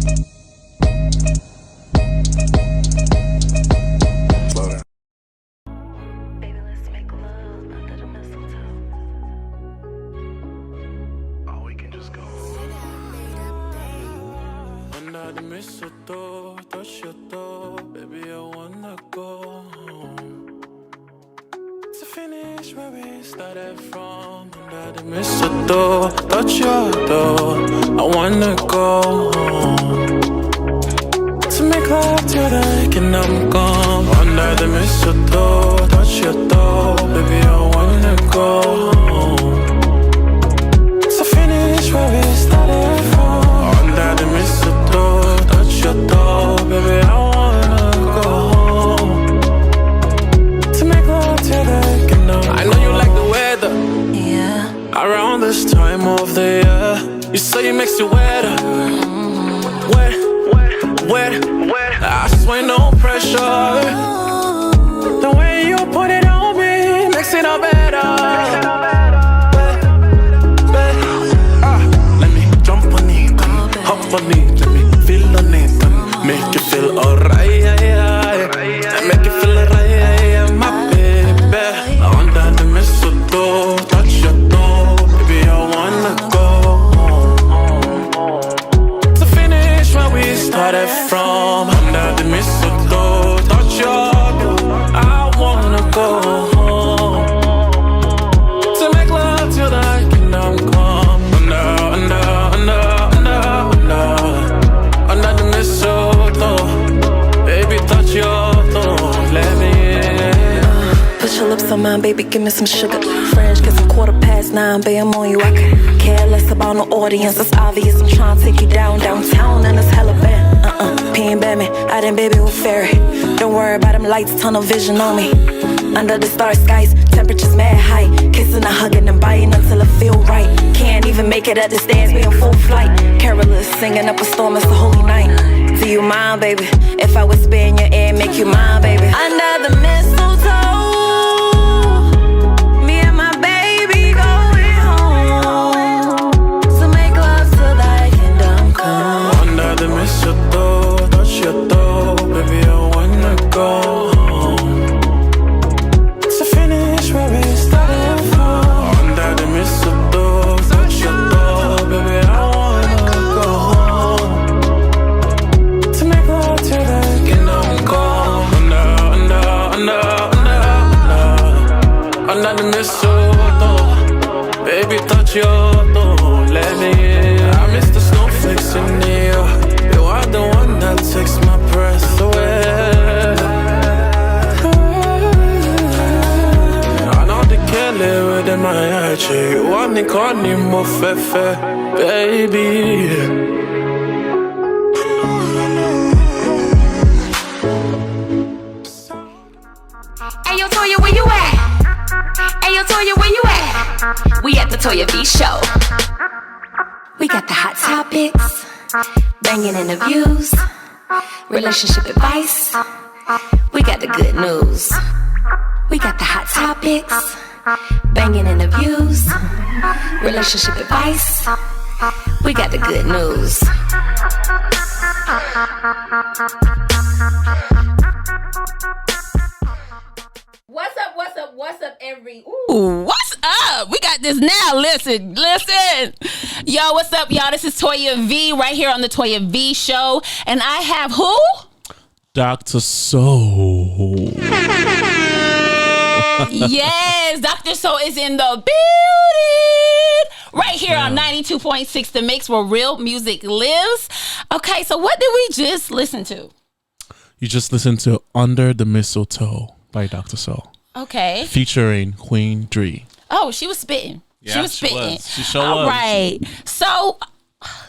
Slow down. Baby, let's make love under the mistletoe. Oh, we can just go. Under the mistletoe, touch your toe, baby, I wanna go home. To finish where we started from. Under the mistletoe, touch your toe, I wanna go home. To make love till the kingdom come. Under the mistletoe, touch your toe, baby, I wanna go home. To finish where we started from. Under the mistletoe, touch your toe, baby, I wanna go home. To make love till the kingdom. I know you like the weather. Yeah. Around this time of the year, you say it makes you wetter. Wet, wet, wet. I swear no pressure. The way you put it on me makes it all better. Let me jump on it, hop on it, let me feel on it, make you feel alright, make you feel alright, my baby. Under the mistletoe, touch your toe, baby, I wanna go home. To finish where we started from. Under the mistletoe, touch your toe, I wanna go home. To make love till the kingdom come. Under the mistletoe, baby, touch your toe, let me in. Put your lips on mine, baby, give me some sugar. French kiss 9:15, babe, I'm on you. I could care less about no audience, it's obvious. I'm trying to take you downtown, and it's hella bad. Peeing Batman, I done baby with fairy. Don't worry about them lights, tunnel vision on me. Under the star skies, temperatures mad high. Kissing and hugging and biting until it feel right. Can't even make it at the stands, we in full flight. Carolers singing up a storm, it's a holy night. Do you mind, baby? If I whisper in your ear, make you mine, baby. Under the mistletoe, me and my baby going home. So make love till thy kingdom come. Under the mistletoe, touch your toe, baby, I wanna go home. To finish where we started from. Under the mistletoe, touch your toe, baby, I wanna go home. To make love till the kingdom come. Under the mistletoe, baby, touch your toe, let me in. I miss the snowflakes in the air. You are the one that takes my breath away. I know they can't live within my heart. You want me calling more fefe, baby. Ayo, Toya, where you at? Ayo, Toya, where you at? We at the Toya V Show. We got the hot topics, banging interviews, relationship advice. We got the good news. We got the hot topics, banging interviews, relationship advice. We got the good news. What's up, Ooh, what's up? We got this now. Listen. Yo, what's up, y'all? This is Toya V right here on the Toya V Show. And I have who? Dr. Soul. Yes, Dr. Soul is in the building. Right here on 92.6 The MIXX, where real music lives. Okay, so what did we just listen to? You just listened to Under the Mistletoe by Dr. Soul. Okay. Featuring Queen Drie. Oh, she was spitting. Yeah, she was spitting. She sure was. All right. So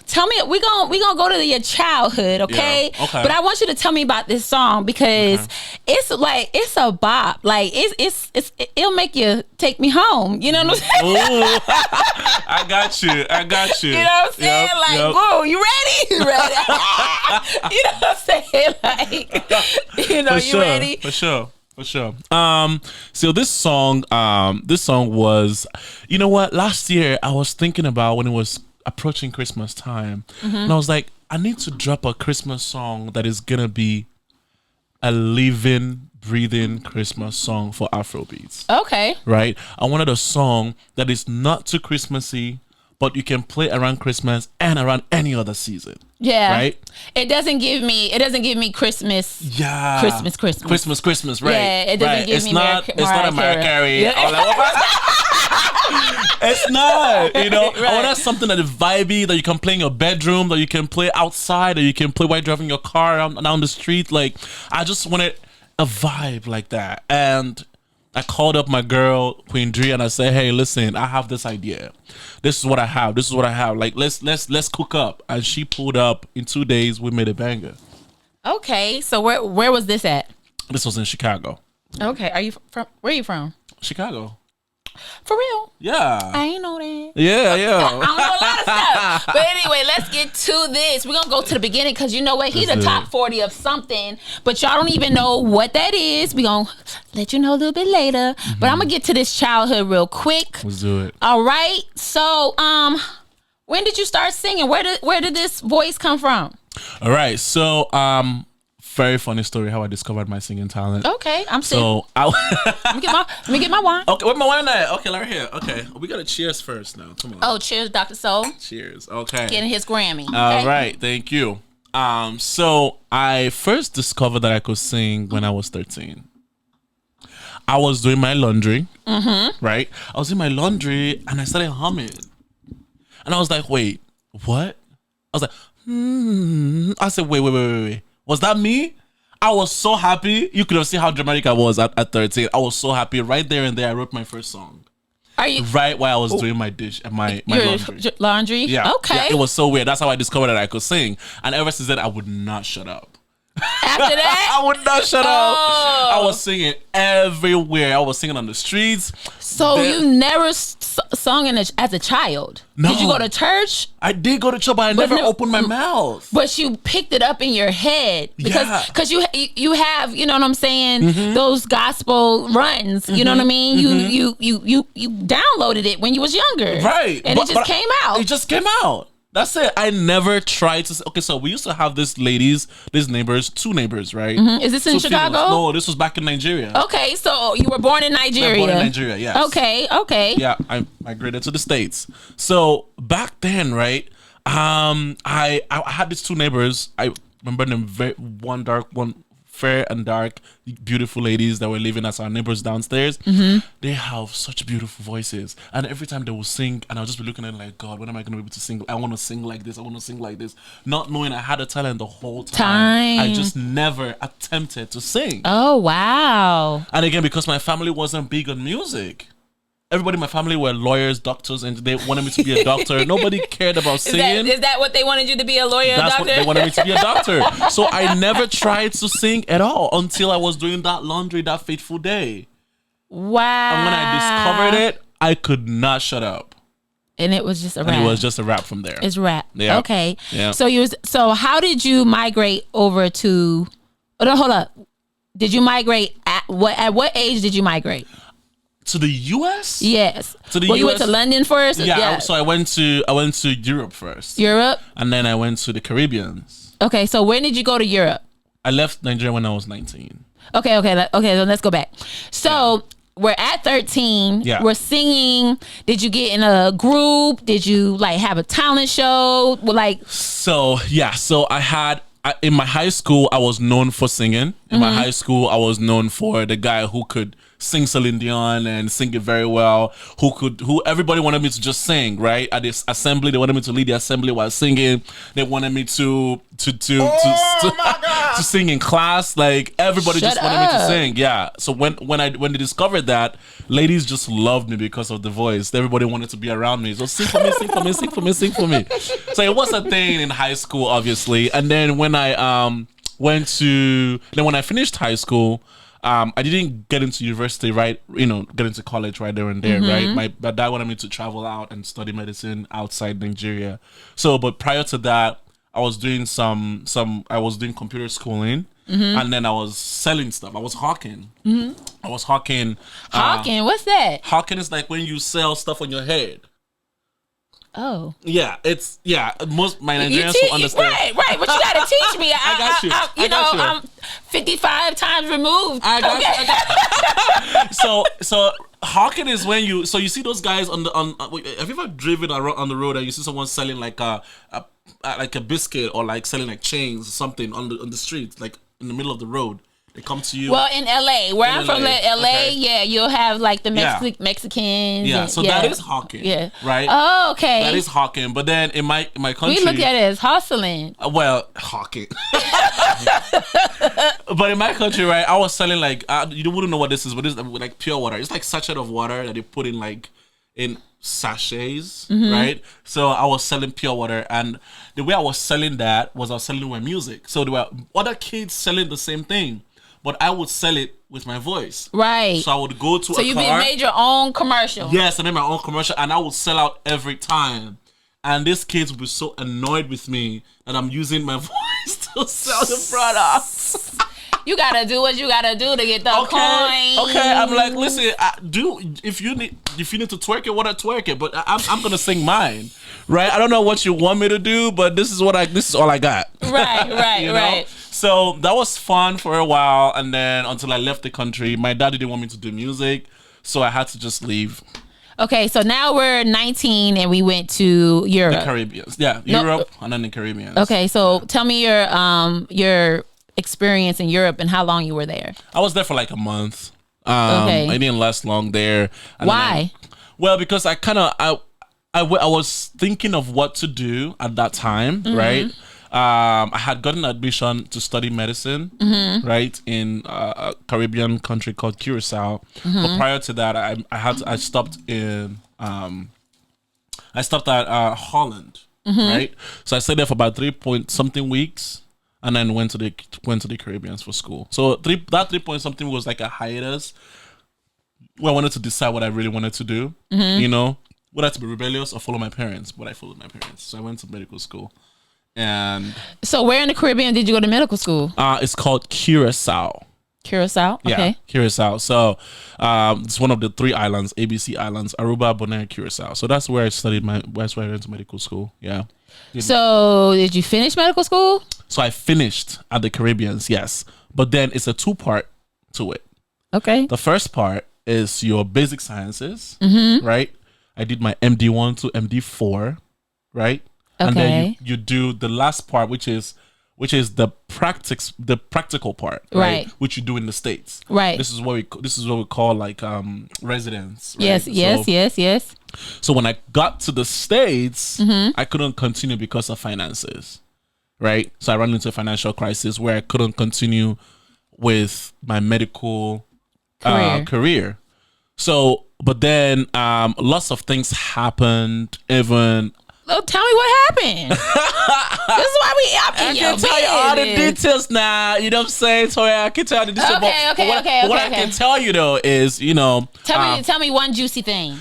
tell me, we gonna go to your childhood, okay? Yeah, okay. But I want you to tell me about this song because it's like it's a bop. Like it'll make you take me home. You know what I'm saying? Ooh, I got you. You know what I'm saying? Whoa, you ready? You ready? You know what I'm saying? Like, you ready? For sure. So this song was, you know what? Last year I was thinking about when it was approaching Christmas time, and I was like, I need to drop a Christmas song that is gonna be a living, breathing Christmas song for Afrobeats. Okay. Right? I wanted a song that is not too Christmassy, but you can play around Christmas and around any other season. Yeah. Right? It doesn't give me Christmas. Yeah. Christmas. Right. Yeah, it doesn't give it's me not, it's not a Mariah Carey. Yeah. I'm like, it's not, you know. Right. I wanted something that is vibey, that you can play in your bedroom, that you can play outside, that you can play while driving your car down the street. Like, I just wanted a vibe like that. And I called up my girl, Queen Drie, and I said, hey, listen, I have this idea. This is what I have. Like, let's cook up. And she pulled up. In 2 days, we made a banger. Okay, so where was this at? This was in Chicago. Okay, are you from? Where are you from? Chicago. For real? Yeah. I ain't know that. Yeah. I don't know a lot of stuff. But anyway, let's get to this. We're going to go to the beginning because you know what? He's a top 40 of something, but y'all don't even know what that is. We're going to let you know a little bit later. But I'm going to get to this childhood real quick. Let's do it. All right. So, when did you start singing? Where did this voice come from? All right. So, very funny story how I discovered my singing talent. Okay, I'm singing. So, let me get my wine. Okay, where's my wine at? Okay, right here. Okay, we got to cheers first now. Come on. Oh, cheers, Dr. Soul. Cheers. Okay. Getting his Grammy. All right, thank you. So I first discovered that I could sing when I was 13. I was doing my laundry, right? I was doing my laundry and I started humming. And I was like, wait, what? I was like, I said, wait. Was that me? I was so happy. You could have seen how dramatic I was at 13. I was so happy. Right there and there, I wrote my first song. Are you right while I was doing my dish and my laundry? Laundry? Yeah. Okay. Yeah, it was so weird. That's how I discovered that I could sing. And ever since then, I would not shut up. After that? I would not shut up. I was singing everywhere. I was singing on the streets. So you never sung as a child? No. Did you go to church? I did go to church, but I never opened my mouth. But you picked it up in your head because you have, you know what I'm saying, those gospel runs. You know what I mean? You downloaded it when you was younger, right? And it just came out. It just came out. That's it. I never tried to. Okay, so we used to have these neighbors, two neighbors, right? Is this in Chicago? Females. No, this was back in Nigeria. Okay, so you were born in Nigeria. Born in Nigeria, yes. Okay. Yeah, I migrated to the States. So back then, right? I had these two neighbors. I remember them. One dark, one fair and dark, beautiful ladies that were living as our neighbors downstairs. They have such beautiful voices, and every time they will sing, and I'll just be looking at them like, God, when am I going to be able to sing? I want to sing like this. I want to sing like this. Not knowing I had a talent the whole time. I just never attempted to sing. Oh, wow. And again, because my family wasn't big on music. Everybody in my family were lawyers, doctors, and they wanted me to be a doctor. Nobody cared about singing. Is that what they wanted you to be, a lawyer, That's doctor? what they wanted me to be, a doctor. So I never tried to sing at all until I was doing that laundry that fateful day. Wow. And when I discovered it, I could not shut up. And it was just a rap. And it was just a rap from there. It's rap. Yeah. Okay. Yeah. So how did you migrate over to? Oh, no, hold up. Did you migrate at what age did you migrate? To the U.S.? Yes. To the well, U.S.? you went to London first? Yeah. So I went to Europe first. Europe? And then I went to the Caribbean. Okay. So when did you go to Europe? I left Nigeria when I was 19. Okay. Then let's go back. So we're at 13. Yeah. We're singing. Did you get in a group? Did you have a talent show? So I had... in my high school, I was known for singing. In my high school, I was known for the guy who could sing Celine Dion and sing it very well. Who everybody wanted me to just sing, right? At this assembly, they wanted me to lead the assembly while singing. They wanted me to sing in class. Like everybody just wanted me to sing. Yeah. So when they discovered that, ladies just loved me because of the voice. Everybody wanted to be around me. So sing for me, sing for me, sing for me, sing for me. So it was a thing in high school, obviously. And then when I when I finished high school, I didn't get into university get into college right there and there, right? My dad wanted me to travel out and study medicine outside Nigeria. So, but prior to that, I was doing I was doing computer schooling, and then I was selling stuff. I was hawking. I was hawking. Hawking? What's that? Hawking is like when you sell stuff on your head. Oh. Yeah, most my Nigerians will understand. Right, but you gotta teach me. I got you. I got you. I'm 55 times removed. I got you. So hawking is when you see those guys on have you ever driven around on the road and you see someone selling like a biscuit or like selling like chains or something on the street, like in the middle of the road? They come to you. Well, in LA, where I'm from, LA, okay. Yeah, you'll have like the Mexicans. Yeah, so that is hawking. Yeah, right. Oh, okay. That is hawking. But then in my country, we look at it as hustling. Well, hawking. But in my country, right, I was selling like you wouldn't know what this is, but it's like pure water. It's like sachet of water that they put in like in sachets, right? So I was selling pure water, and the way I was selling that was I was selling my music. So there were other kids selling the same thing, but I would sell it with my voice. Right. So I would go to a car. So you made your own commercial. Yes, I made my own commercial, and I would sell out every time. And these kids would be so annoyed with me that I'm using my voice to sell the products. You gotta do what you gotta do to get the coin. Okay, I'm like, listen, if you need to twerk it, twerk it, but I'm gonna sing mine, right? I don't know what you want me to do, but this is all I got. Right, you know? right. So that was fun for a while, and then until I left the country, my dad didn't want me to do music, so I had to just leave. Okay, so now we're 19 and we went to Europe. The Caribbean, yeah, Europe and then the Caribbean. Okay, so tell me your experience in Europe and how long you were there. I was there for like a month. Okay. I didn't last long there. Why? Well, because I was thinking of what to do at that time, right? I had gotten admission to study medicine, right, in a Caribbean country called Curacao. But prior to that, I stopped at Holland, right? So I stayed there for about 3-point-something weeks. And then went to the Caribbean for school. So that 3-point-something was like a hiatus where I wanted to decide what I really wanted to do. You know, whether to be rebellious or follow my parents. But I followed my parents, so I went to medical school. And so, where in the Caribbean did you go to medical school? It's called Curacao. Curacao. Okay. Yeah, Curacao. So it's one of the 3 islands, ABC Islands: Aruba, Bonaire, Curacao. So that's where I studied that's where I went to medical school. Yeah. So did you finish medical school? So I finished at the Caribbeans, yes. But then it's a 2-part to it. Okay. The first part is your basic sciences, right? I did my MD1 to MD4, right? Okay. And then you do the last part, which is the practical part, right? Which you do in the States, right? This is what we call like residence. Right? Yes. So when I got to the States, I couldn't continue because of finances, right? So I ran into a financial crisis where I couldn't continue with my medical career. So, but then lots of things happened. Even tell me what happened. This is why we up in your business. I can tell you all the details now. You know what I'm saying? So I can tell you the details. Okay. What I can tell you though is, you know, tell me one juicy thing.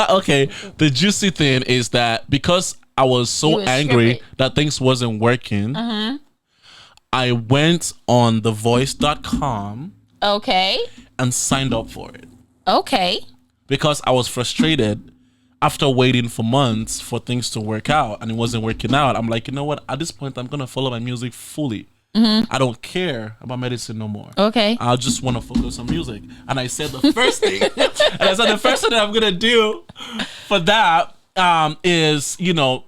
Okay, the juicy thing is that because I was so angry that things wasn't working, I went on thevoice.com. Okay. And signed up for it. Okay. Because I was frustrated after waiting for months for things to work out and it wasn't working out. I'm like, you know what? At this point, I'm going to follow my music fully. I don't care about medicine no more. Okay. I just want to focus on music. And I said the first thing, that I'm going to do for that is, you know,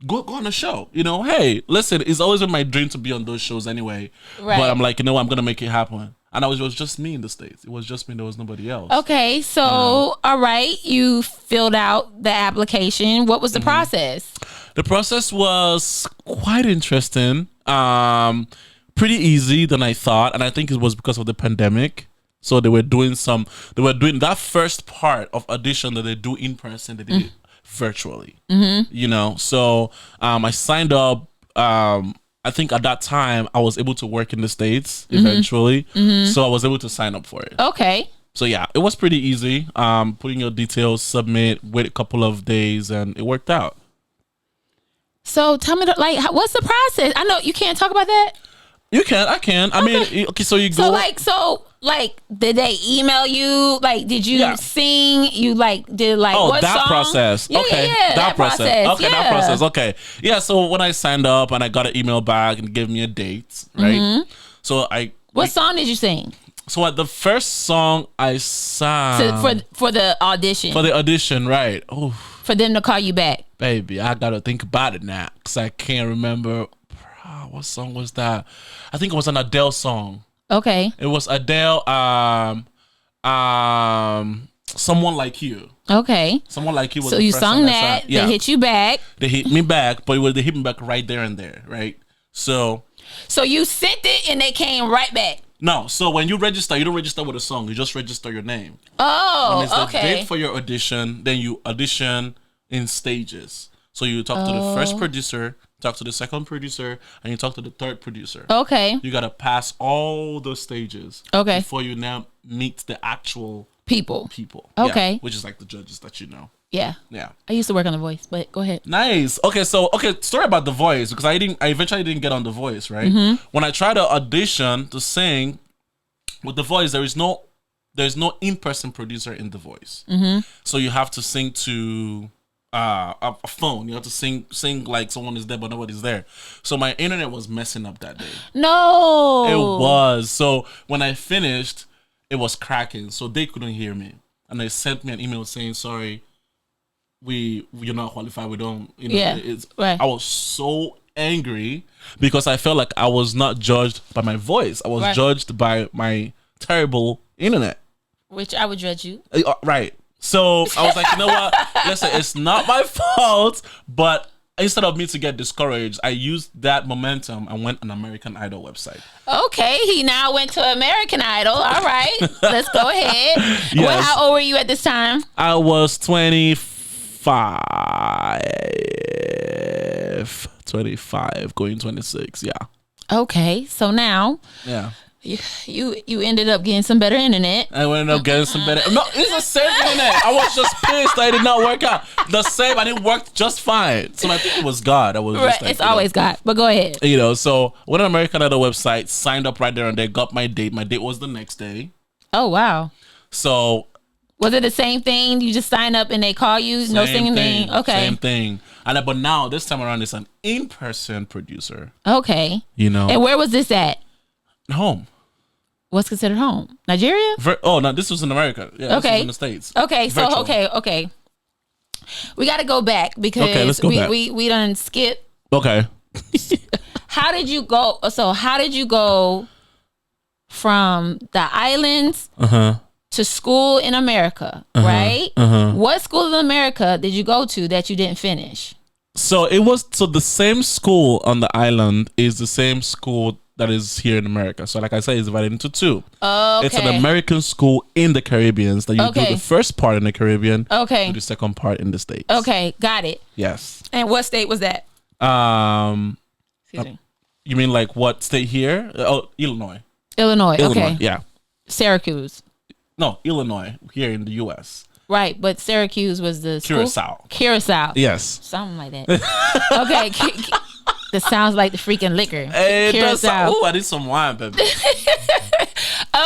go on a show. You know, hey, listen, it's always been my dream to be on those shows anyway. Right. But I'm like, you know what? I'm going to make it happen. And it was just me in the States. It was just me. There was nobody else. Okay. So, all right. You filled out the application. What was the process? The process was quite interesting. Pretty easy than I thought. And I think it was because of the pandemic. So they were doing that first part of audition that they do in person. They did it virtually, you know? So I signed up. I think at that time I was able to work in the States eventually. So I was able to sign up for it. Okay. So yeah, it was pretty easy. Putting your details, submit, wait a couple of days, and it worked out. So tell me, what's the process? I know you can't talk about that. You can, I can. I mean, okay. So you go. So like, did they email you? Like, did you sing? You did what that song? process. Yeah, Okay, yeah, that process. Okay, that process. Okay, yeah. So when I signed up and I got an email back and gave me a date, right? So What song did you sing? So what the first song I sang For the audition. For the audition, right? Oh, for them to call you back. Baby, I gotta think about it now because I can't remember. What song was that? I think it was an Adele song. Okay. It was Adele. Someone Like You. Okay. Someone Like You was so the you first sung song that. I sang. They hit you back. They hit me back, but they hit me back right there and there, right? So you sent it and they came right back. No, so when you register, you don't register with a song. You just register your name. Oh, it's the okay. date for your audition. Then you audition in stages. So you talk to the first producer, talk to the second producer, and you talk to the third producer. Okay. You gotta pass all those stages. Okay. Before you now meet the actual people. Okay. Yeah, which is like the judges that you know. Yeah. Yeah. I used to work on The Voice, but go ahead. Nice. Okay, story about The Voice, because I eventually didn't get on The Voice, right? When I tried to audition to sing with The Voice, there's no in-person producer in The Voice. So you have to sing to a phone. You have to sing like someone is there but nobody's there. So my internet was messing up that day. No. It was. So when I finished, it was cracking. So they couldn't hear me. And they sent me an email saying, sorry, you're not qualified. We don't, right. I was so angry because I felt like I was not judged by my voice. I was judged by my terrible internet. Which I would judge you. Right. So I was like, you know what? Listen, it's not my fault. But instead of me to get discouraged, I used that momentum and went on American Idol website. Okay, he now went to American Idol. All right, let's go ahead. Yes. Well, how old were you at this time? I was 25, going 26. Yeah. Okay, so now. Yeah. You ended up getting some better internet. I ended up getting some better. No, it's the same internet. I was just pissed that it did not work out. The same, and it worked just fine. So I think it was God. I was just like, it's always God. But go ahead. So went on American Idol website, signed up right there and there, got my date. My date was the next day. Oh wow. So was it the same thing? You just sign up and they call you? No singing thing. Okay. Same thing. But now this time around, it's an in-person producer. Okay. And where was this at? Home. What's considered home? Nigeria? No, this was in America. Yeah, okay. This was in the States. Okay, Virtual. so okay. We got to go back because let's go back. we done skip. Okay. How did you go? So how did you go from the islands to school in America, right? What school in America did you go to that you didn't finish? So the same school on the island is the same school that is here in America. So like I said, it's divided into two. Okay. It's an American school in the Caribbean. So you do the first part in the Caribbean. Okay. Do the second part in the States. Okay, got it. Yes. And what state was that? Excuse me. You mean like what state here? Oh, Illinois. Illinois. Okay. Yeah. Syracuse. No, Illinois here in the U.S. Right, but Syracuse was the school? Curacao. Yes. Something like that. Okay. That sounds like the freaking liquor. Curacao. Oh, I need some wine, baby.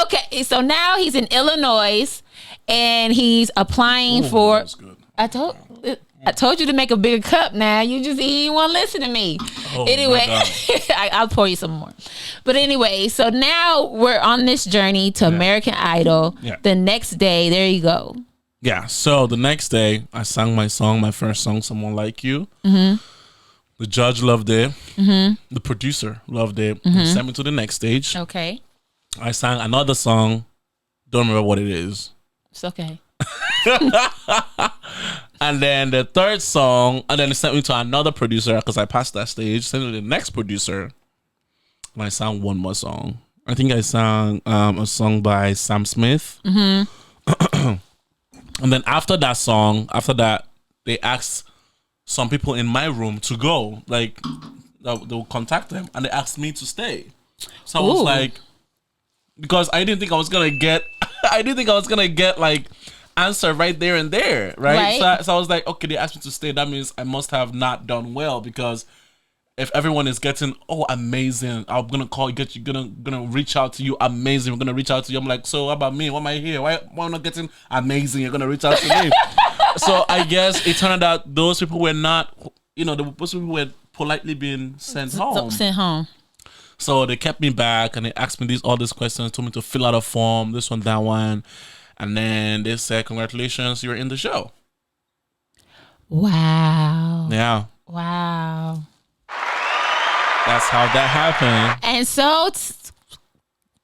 Okay, so now he's in Illinois and he's applying for. That's good. I told you to make a bigger cup. Now you didn't want to listen to me. Anyway, I'll pour you some more. But anyway, so now we're on this journey to American Idol. Yeah. The next day, there you go. Yeah. So the next day, I sang my first song, "Someone Like You." The judge loved it. The producer loved it. Sent me to the next stage. Okay. I sang another song. Don't remember what it is. It's okay. And then the third song, and then it sent me to another producer because I passed that stage. Sent me to the next producer, and I sang one more song. I think I sang a song by Sam Smith. And then after that, they asked some people in my room to go. Like, they'll contact them, and they asked me to stay. So I was like, because I didn't think I was gonna get like answer right there and there, right? So I was like, okay, they asked me to stay. That means I must have not done well because if everyone is getting amazing, I'm gonna call you, gonna reach out to you, amazing, we're gonna reach out to you. I'm like, so how about me? Why am I here? Why am I not getting amazing? You're gonna reach out to me. So I guess it turned out those people were not, those people were politely being sent home. Sent home. So they kept me back and they asked me all these questions, told me to fill out a form, this one, that one, and then they said, congratulations, you're in the show. Wow. Yeah. Wow. That's how that happened. And so,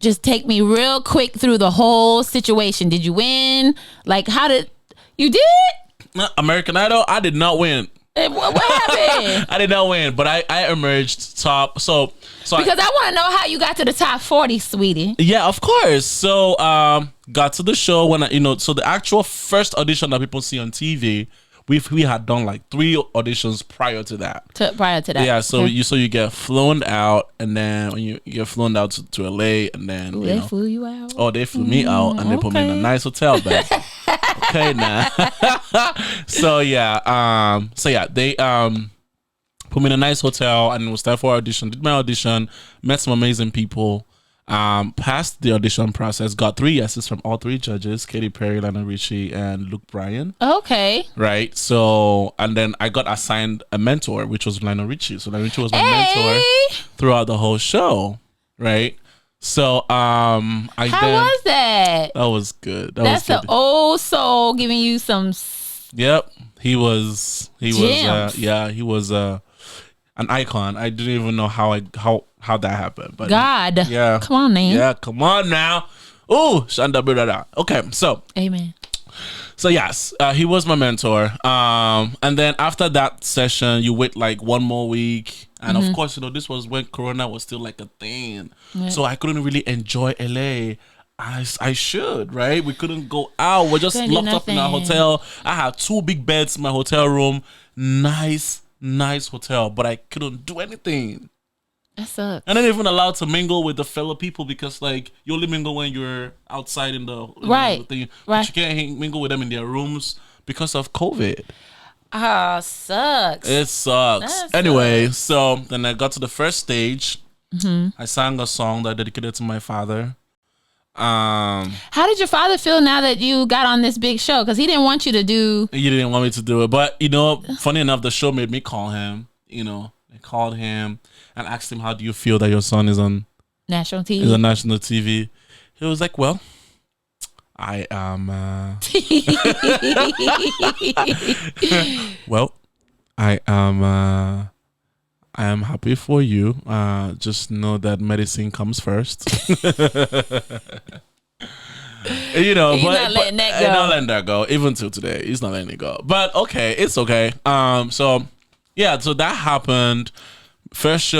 just take me real quick through the whole situation. Did you win? Like, you did? American Idol, I did not win. What happened? I did not win, but I emerged top. So because I want to know how you got to the top 40, sweetie. Yeah, of course. So got to the show when so the actual first audition that people see on TV, we had done like 3 auditions prior to that. Yeah, so you get flown out, and then when you get flown out to LA, and then Ooh, they flew you out. Oh, they flew me out, and they put me in a nice hotel bed. Okay, now. So they put me in a nice hotel, and it was time for audition. Did my audition, met some amazing people. Passed the audition process, got 3 yeses from all 3 judges: Katy Perry, Lionel Richie, and Luke Bryan. Okay. Right. So, and then I got assigned a mentor, which was Lionel Richie. So Lionel Richie was my mentor throughout the whole show. Right. So, How was that? That was good. That's was the old soul giving you some. Yep. He was. He was an icon. I didn't even know how that happened. But God. Yeah. Come on, man. Yeah, come on now. Ooh, Shanda Brada. Okay, so. Amen. So yes, he was my mentor. And then after that session, you wait like 1 more week. And of course, this was when Corona was still like a thing. Yeah. So I couldn't really enjoy LA as I should, right? We couldn't go out. We're just locked up in our hotel. I had 2 big beds in my hotel room. Nice hotel, but I couldn't do anything. That sucks. And then even allowed to mingle with the fellow people, because like you only mingle when you're outside in the thing. But you can't mingle with them in their rooms because of COVID. Ah, sucks. It sucks. Anyway, so then I got to the first stage. I sang a song that I dedicated to my father. How did your father feel now that you got on this big show? Because he didn't want you to do. He didn't want me to do it, but funny enough, the show made me call him. I called him and asked him, "How do you feel that your son is on national TV?" He's on national TV. He was like, "Well, I am. Well, I am. I am happy for you. Just know that medicine comes first." He's not letting that go. Not letting that go. Even till today, he's not letting it go. But okay, it's okay. So that happened. First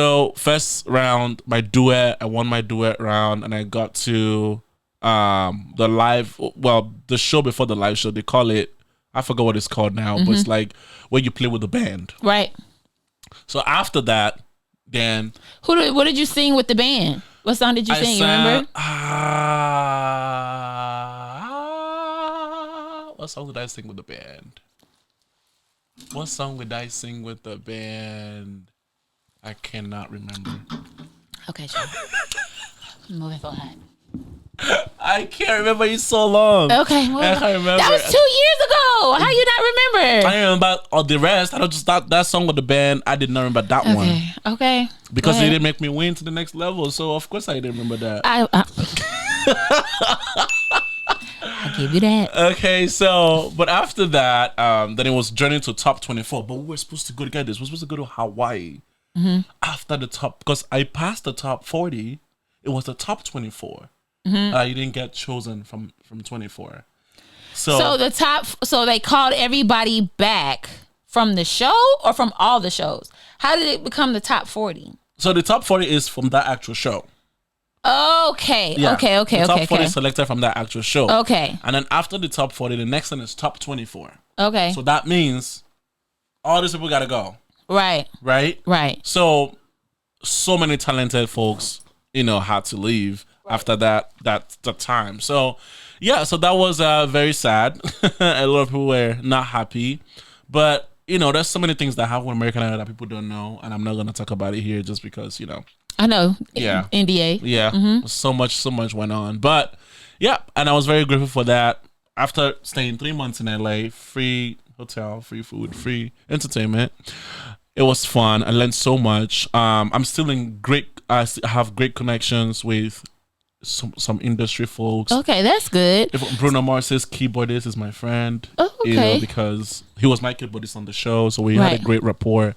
round, my duet. I won my duet round, and I got to the show before the live show. They call it, I forgot what it's called now, but it's like where you play with the band. Right. So after that, then what did you sing with the band? What song did you sing? You remember? What song did I sing with the band? What song would I sing with the band? I cannot remember. Okay, sure. Moving forward. I can't remember. It's so long. Okay, well, I can't remember. That was 2 years ago. How you not remember? I remember all the rest. I don't just that song with the band. I did not remember that one. Okay. Because they didn't make me win to the next level, so of course I didn't remember that. I give you that. Okay, so but after that, then it was journey to top 24. But we were supposed to go to get this. We were supposed to go to Hawaii after the top, because I passed the top 40. It was the top 24. You didn't get chosen from 24. So they called everybody back from the show or from all the shows. How did it become the top 40? So the top 40 is from that actual show. Okay. Yeah. Okay. The top 40 is selected from that actual show. Okay. And then after the top 40, the next one is top 24. Okay. So that means all these people gotta go. Right. So many talented folks, had to leave after that time. So so that was very sad. A lot of people were not happy, but you know, there's so many things that happen with American Idol that people don't know, and I'm not gonna talk about it here just because, you know. I know. Yeah. NDA. Yeah. So much went on. But yeah, and I was very grateful for that. After staying 3 months in LA, free hotel, free food, free entertainment. It was fun. I learned so much. I'm still in I have great connections with some industry folks. Okay, that's good. If Bruno Mars's keyboardist is my friend. Oh, okay. You know, because he was my keyboardist on the show, so we had a great rapport.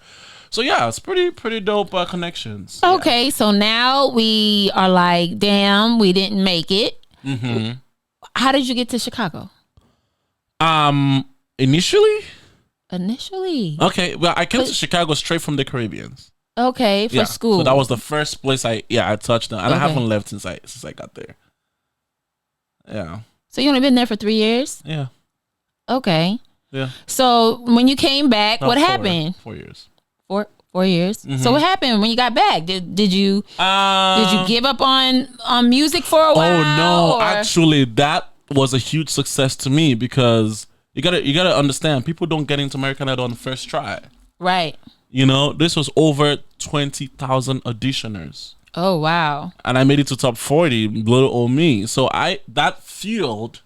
So yeah, it's pretty dope connections. Okay, yeah. So now we are like, damn, we didn't make it. Mm-hmm. How did you get to Chicago? Initially. Okay, well, I came to Chicago straight from the Caribbean. Okay, for school. So that was the first place I touched on, and I haven't left since I got there. Yeah. So you only been there for 3 years? Yeah. Okay. Yeah. So when you came back, what happened? 4 years. 4 years. Mm-hmm. So what happened when you got back? Did you give up on music for a while? Oh no! Actually, that was a huge success to me because you gotta understand, people don't get into American Idol on the first try. Right. You know, this was over 20,000 auditioners. Oh wow! And I made it to top 40, little old me. So that fueled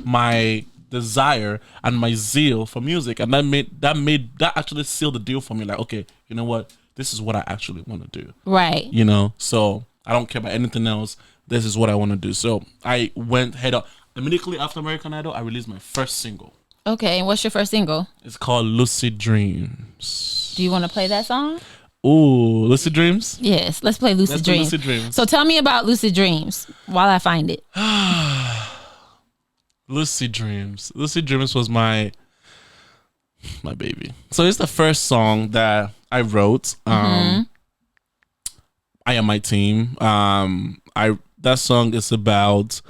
my desire and my zeal for music, and that actually sealed the deal for me. Like, okay, you know what? This is what I actually want to do. Right. You know, so I don't care about anything else. This is what I want to do. So I went head up. Immediately after American Idol, I released my first single. Okay, and what's your first single? It's called Lucid Dreams. Do you want to play that song? Ooh, Lucid Dreams? Yes, let's play Lucid Dreams. Lucid Dreams. So tell me about Lucid Dreams while I find it. Lucid Dreams. Lucid Dreams was my baby. So it's the first song that I wrote. I Am My Team. That song is about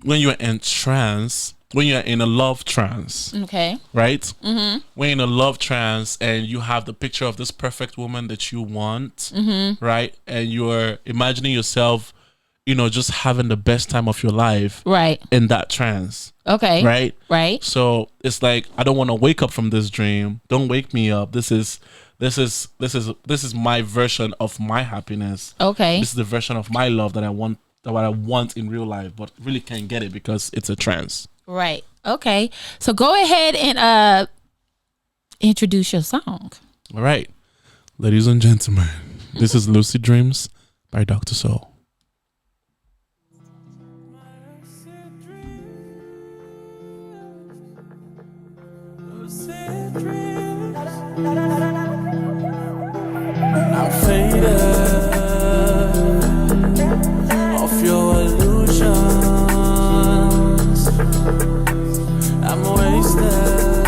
when you're in trance, when you're in a love trance. Okay. Right? Mm-hmm. When you're in a love trance and you have the picture of this perfect woman that you want, right? And you're imagining yourself, you know, just having the best time of your life, right? In that trance. Okay. Right. So it's like, I don't want to wake up from this dream. Don't wake me up. This is my version of my happiness. Okay. This is the version of my love that I want in real life, but really can't get it because it's a trance. Right. Okay. So go ahead and introduce your song. All right. Ladies and gentlemen, this is Lucid Dreams by Dr. Soul. I'm faded off your illusions. I'm wasted,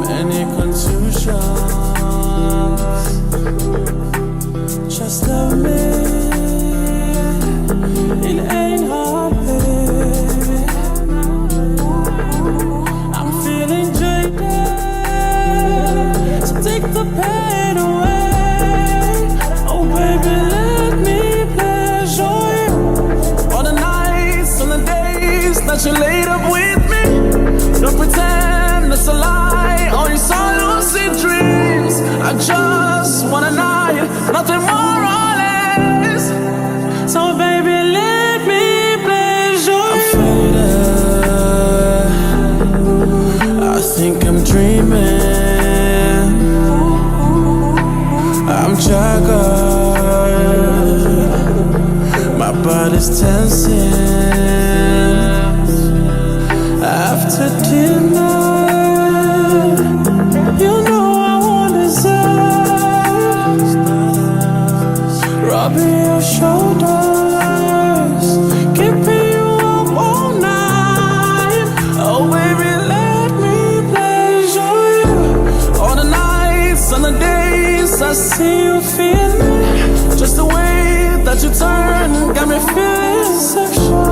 many contusions. Just love me, it ain't hard, baby. I'm feeling jaded, so take the pain away. Oh baby, let me pleasure you. All the nights and the days that you laid up with me, don't pretend it's a lie. All you saw lucid dreams. I just want a night, nothing more or less. So baby, let me pleasure you. I'm faded, I think I'm dreaming. I'm jaggered, my body's tensing. After dinner, you know I want dessert. Rubbing your shoulders, keeping you up all night. Oh baby, let me pleasure you. All the nights and the days I see you feeling, just the way that you turn got me feeling sexual.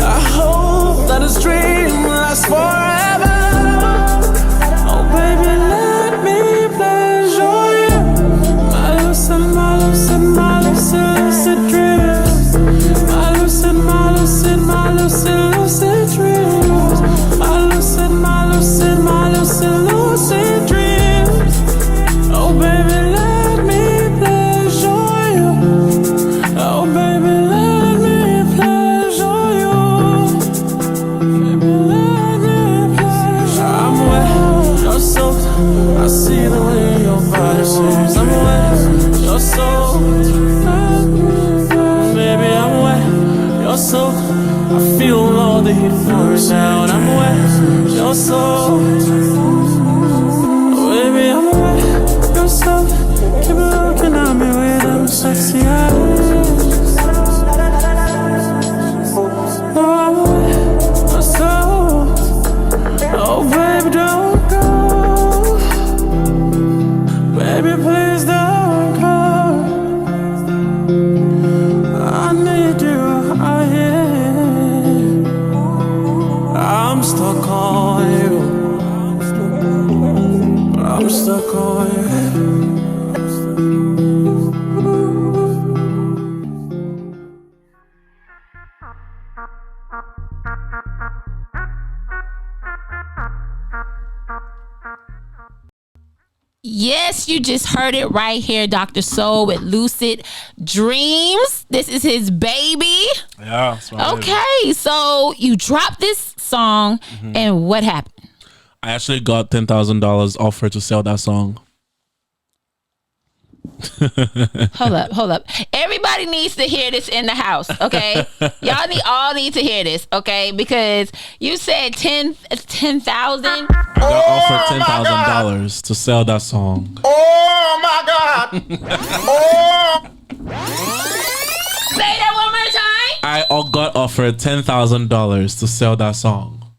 I hope that this dream lasts forever. Oh baby, let me pleasure you. My lucid, my lucid, my lucid, lucid dreams. My lucid, my lucid, my lucid, lucid. Baby, don't go. Baby, please don't go. I need you out here. I'm stuck on you. I'm stuck on you. Yes, you just heard it right here, Dr. Soul with Lucid Dreams. This is his baby. Yeah. That's my baby. Okay, so you dropped this song, and what happened? I actually got $10,000 offered to sell that song. Hold up. Everybody needs to hear this in the house, okay? Y'all all need to hear this, okay? Because you said 10,000. I got offered $10,000 to sell that song. Oh my God! Oh! Say that one more time. I got offered $10,000 to sell that song,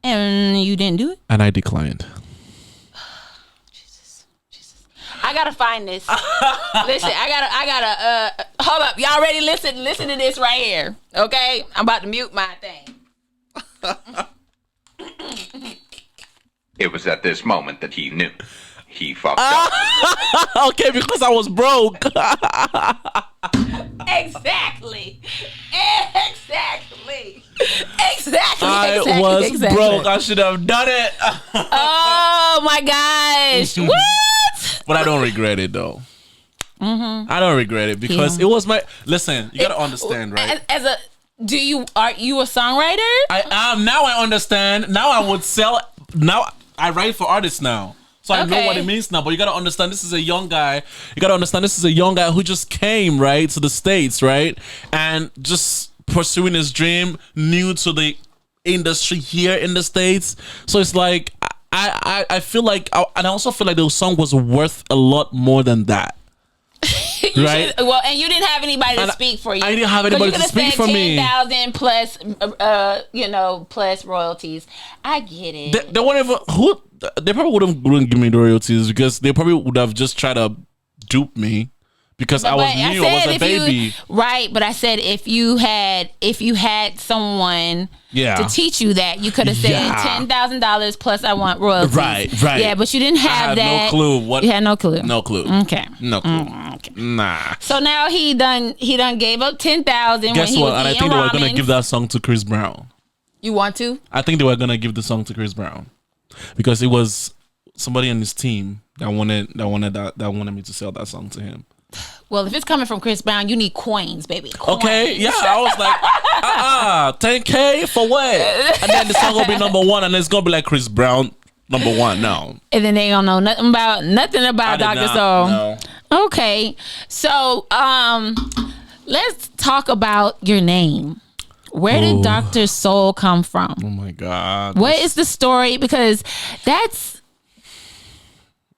And you didn't do it? and I declined. I gotta find this. Listen, I gotta hold up. Y'all ready? Listen to this right here. Okay? I'm about to mute my thing. It was at this moment that he knew. He fucked up. Okay, because I was broke. Exactly. I was broke. I should have done it. Oh my gosh. What? But I don't regret it though. I don't regret it because it was my. Listen, you gotta understand, right? Are you a songwriter? I am now. I understand. Now I would sell. Now I write for artists now, so I know what it means now. But you gotta understand, this is a young guy. You gotta understand, this is a young guy who just came right to the States, right, and just pursuing his dream, new to the industry here in the States. So it's like I feel like, and I also feel like the song was worth a lot more than that. Right. Well, and you didn't have anybody to speak for you. I didn't have anybody to speak for me. 10,000 plus, plus royalties. I get it. They won't even, they probably wouldn't give me the royalties because they probably would have just tried to dupe me because I was new. I was a baby. Right, but I said if you had someone to teach you that, you could have said $10,000 plus I want royalties. Right. Yeah, but you didn't have that. I had no clue. What? You had no clue. No clue. Okay. No clue. Okay. Nah. So now he done gave up 10,000. Guess what? And I think they were gonna give that song to Chris Brown. You want to? I think they were gonna give the song to Chris Brown because it was somebody on his team that wanted me to sell that song to him. Well, if it's coming from Chris Brown, you need coins, baby. Coins. Okay, yeah, I was like, 10K for what? And then the song will be number one, and it's gonna be like Chris Brown number one. No, and then they don't know nothing about Dr. Soul. No. Okay, so let's talk about your name. Where did Dr. Soul come from? Oh my God! What is the story? Because that's.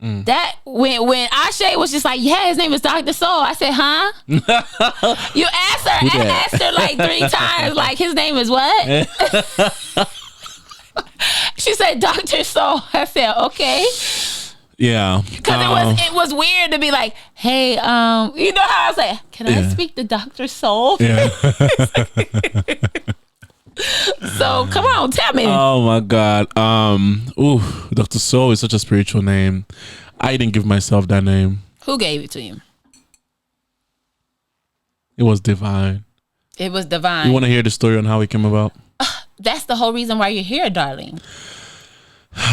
That when Ashe was just like, yeah, his name is Dr. Soul. I said, huh? You asked her. I asked her like 3 times, like, his name is what? She said Dr. Soul. I said, okay. Yeah. Because it was weird to be like, hey, you know how I was like, can I speak to Dr. Soul? Yeah. So come on, tell me. Oh my God. Dr. Soul is such a spiritual name. I didn't give myself that name. Who gave it to you? It was divine. It was divine. You want to hear the story on how it came about? That's the whole reason why you're here, darling.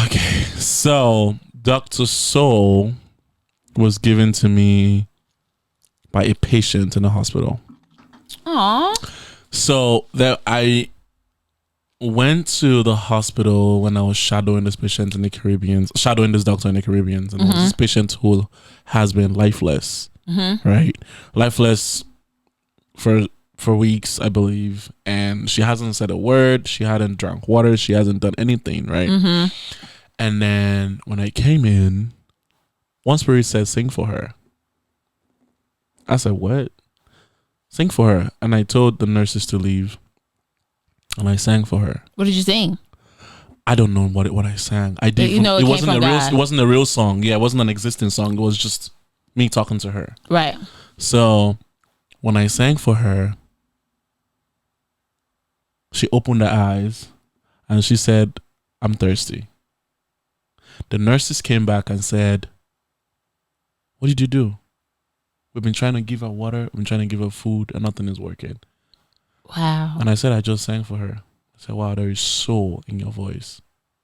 Okay. So Dr. Soul was given to me by a patient in the hospital. Aww. So that I went to the hospital when I was shadowing this patient in the Caribbean, shadowing this doctor in the Caribbean, and it was this patient who has been lifeless, right? Lifeless for weeks, I believe, and she hasn't said a word. She hadn't drank water. She hasn't done anything, right? And then when I came in, one spirit said, "Sing for her." I said, "What?" "Sing for her." And I told the nurses to leave. And I sang for her. What did you sing? I don't know what I sang. I did. You know it wasn't came a from real. God. It wasn't a real song. Yeah, it wasn't an existing song. It was just me talking to her. Right. So when I sang for her, she opened her eyes and she said, "I'm thirsty." The nurses came back and said, "What did you do? We've been trying to give her water. We've been trying to give her food, and nothing is working." Wow. And I said, "I just sang for her." I said, "Wow, there is soul in your voice.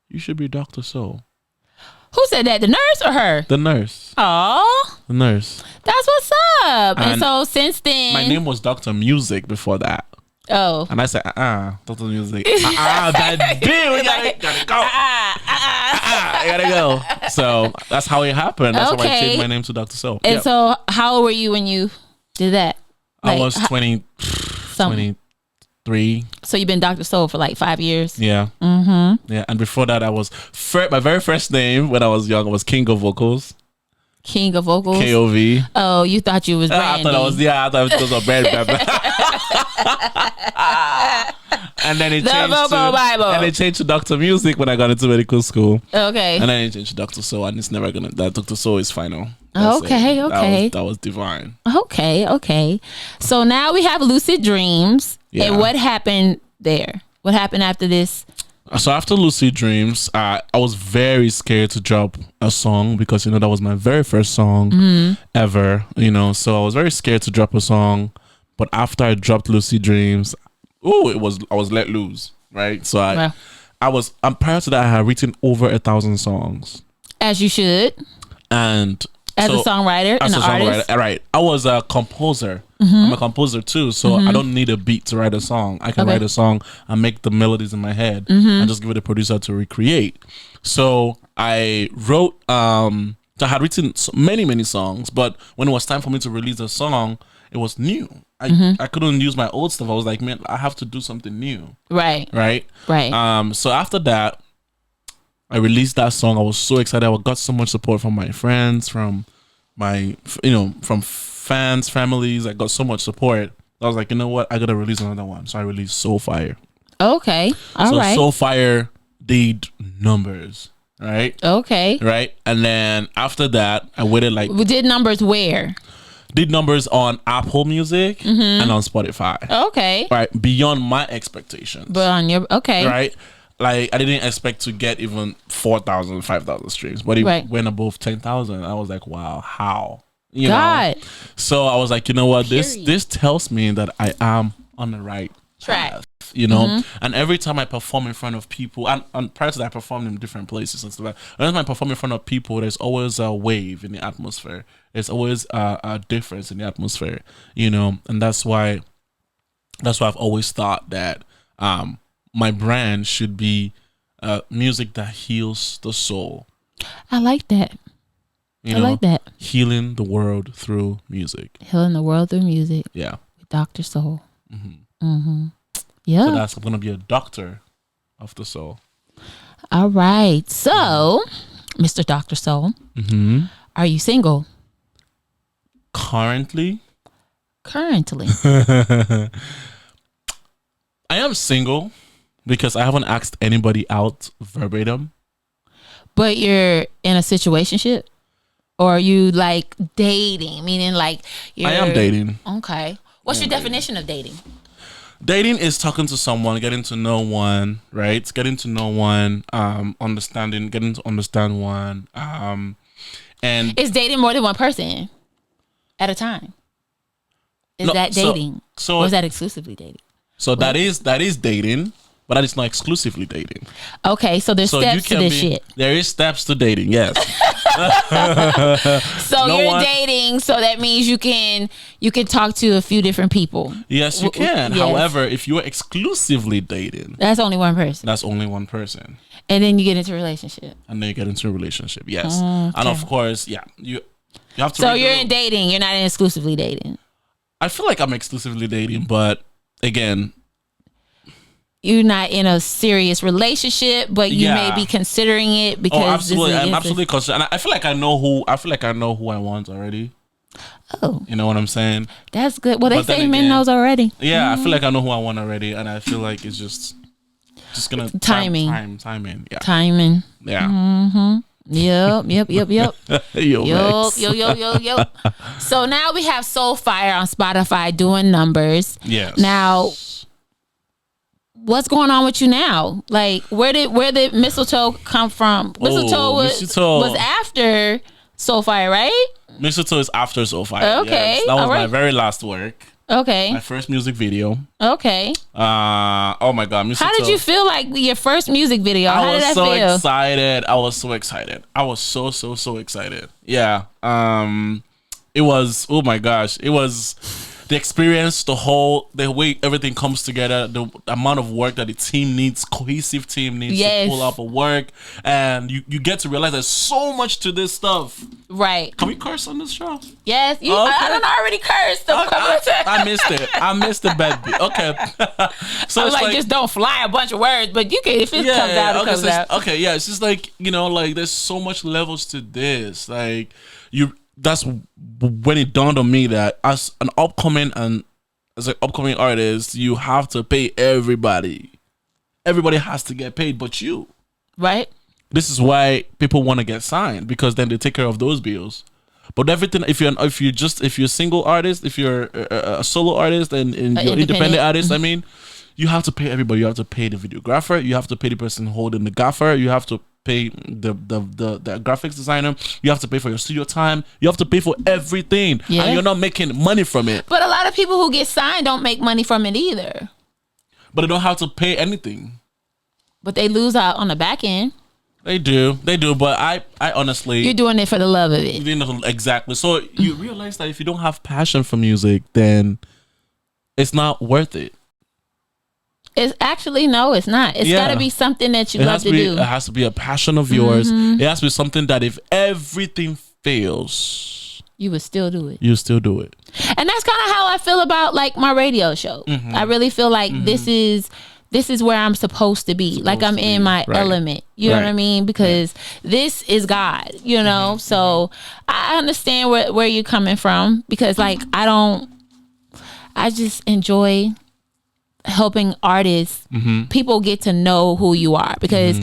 You should be Dr. Soul." Who said that? The nurse or her? The nurse. Oh, The nurse. that's what's up. And And so since then, My name was Dr. Music before that. Oh, And I said, Dr. Music. That bitch, we gotta go. I gotta go. So that's how it happened. That's why I Okay. changed my name to Dr. Soul. and Yep. so how old were you when you did that? I Like, was 23. So you've been Dr. Soul for like 5 years. Yeah. Mm-hmm. Yeah. And before that, I was my very first name when I was young was King of Vocals. King of Vocals. KOV. Oh, you thought you was I Brandy. thought it was a brand. And then it The changed Vocal Bible. And it changed to Dr. Music when I got into medical school. Okay. And then it changed to Dr. Soul, and it's never gonna. That Dr. Soul is final. That's Okay, it. okay. That was divine. Okay. So now we have Lucid Dreams. Yeah. And what happened there? What happened after this? So after Lucid Dreams, I was very scared to drop a song because that was my very first song ever. So I was very scared to drop a song. But after I dropped Lucid Dreams, I was let loose, right? So Wow. prior to that, I had written over 1,000 songs, As you should. and As a songwriter and an artist. right? I was a composer. I'm a composer too, so I don't need a beat to write a song. I can Okay. write a song and make the melodies in my head and just give it a producer to recreate. So I wrote. So I had written many songs, but when it was time for me to release a song, it was new. I couldn't use my old stuff. I was like, man, I have to do something new, Right. right? Right. So after that, I released that song. I was so excited. I got so much support from my friends, from from fans, families. I got so much support. I was like, you know what? I gotta release another one. So I released Soul Fire. Okay. All right. Soul Fire did numbers, right? Okay. Right, and then after that, I waited We did numbers where? did numbers on Apple Music and on Spotify. Okay. Right, beyond my expectations. But on your okay. Right, like I didn't expect to get even 4,000, 5,000 streams, but it Right. went above 10,000. I was like, wow, how? God. So I was like, you know what? Period. This tells me that I am on the right Track. path. And every time I perform in front of people, and prior to that, I performed in different places and stuff. Every time I perform in front of people, there's always a wave in the atmosphere. There's always a difference in the atmosphere, and that's why I've always thought that my brand should be music that heals the soul. I like that. I like that. Healing the world through music. Healing the world through music Yeah. with Dr. Soul. So Yeah. that's going to be a doctor of the soul. All right. So, Mr. Dr. Soul, are you single Currently, currently? I am single because I haven't asked anybody out verbatim. But you're in a situationship? Or are you like dating? Meaning like you're... I am dating. Okay. What's your definition of dating? Dating is talking to someone, getting to know one, right? Getting to know one, getting to understand one. And Is dating more than one person at a time? Is No, that so- dating? so- or is that exclusively dating? so that is dating, but that is not exclusively dating. Okay, so there's So steps to this shit. There is steps to dating, yes. So No you're one- dating, so that means you can talk to a few different people. Yes, you can. Yes. However, if you are exclusively dating, That's only one person. that's only one person. And then you get into a relationship. And then you get into a relationship, yes. And of course, yeah, you have to So read the you're in room. dating, you're not in exclusively dating. I feel like I'm exclusively dating, but again, You're not in a serious relationship, but you Yeah. may be considering it because absolutely, this is I'm against absolutely concerned. And I feel like I know who I want already. Oh, You know what I'm saying? that's good. Well, they But then say men again- knows already. Yeah, I feel like I know who I want already, and I feel like it's just just gonna timing. Timing. Yeah. Timing. Yeah. Mm-hmm. Yep. Yo. So now we have Soulfire on Spotify doing numbers. Yes. Now, what's going on with you now? Like, where did Mistletoe come from? Mistletoe was after Soulfire, right? Mistletoe is after Soulfire. Okay. Yes. That was my very last work. Okay. My first music video. Okay. Oh my God. Mistletoe. How did you feel like your first music video? How did that feel? I was so excited. I was so excited. Yeah. It was, oh my gosh. It was the experience, the way everything comes together, the amount of work that the team needs, cohesive team needs to pull up a work. And you get to realize there's so much to this stuff. Right. Can we curse on this show? Yes. I don't already cursed. I missed it. I missed it, baby. Okay. So I was it's like, just don't fly a bunch of words, but you can, if it comes out, it comes out. Okay, yeah. It's just like, like there's so much levels to this. Like that's when it dawned on me that as an upcoming artist, you have to pay everybody. Everybody has to get paid, but you. Right. This is why people want to get signed, because then they take care of those bills. But everything, if you're a single artist, if you're a solo artist and you're independent artist, I mean, you have to pay everybody. You have to pay the videographer. You have to pay the person holding the gaffer. You have to pay the graphics designer. You have to pay for your studio time. You have to pay for everything, and you're not making money from it. But a lot of people who get signed don't make money from it either. But they don't have to pay anything. But they lose out on the back end. They do. But I honestly, you're doing it for the love of it. Exactly. So you realize that if you don't have passion for music, then it's not worth it. It's actually, no, it's not. It's got to be something that you love to do. It has to be a passion of yours. It has to be something that if everything fails, you would still do it. You still do it. And that's kind of how I feel about like my radio show. I really feel like this is where I'm supposed to be. Like I'm in my element. You know what I mean? Because this is God, So I understand where you're coming from, because like I just enjoy helping artists, people get to know who you are, because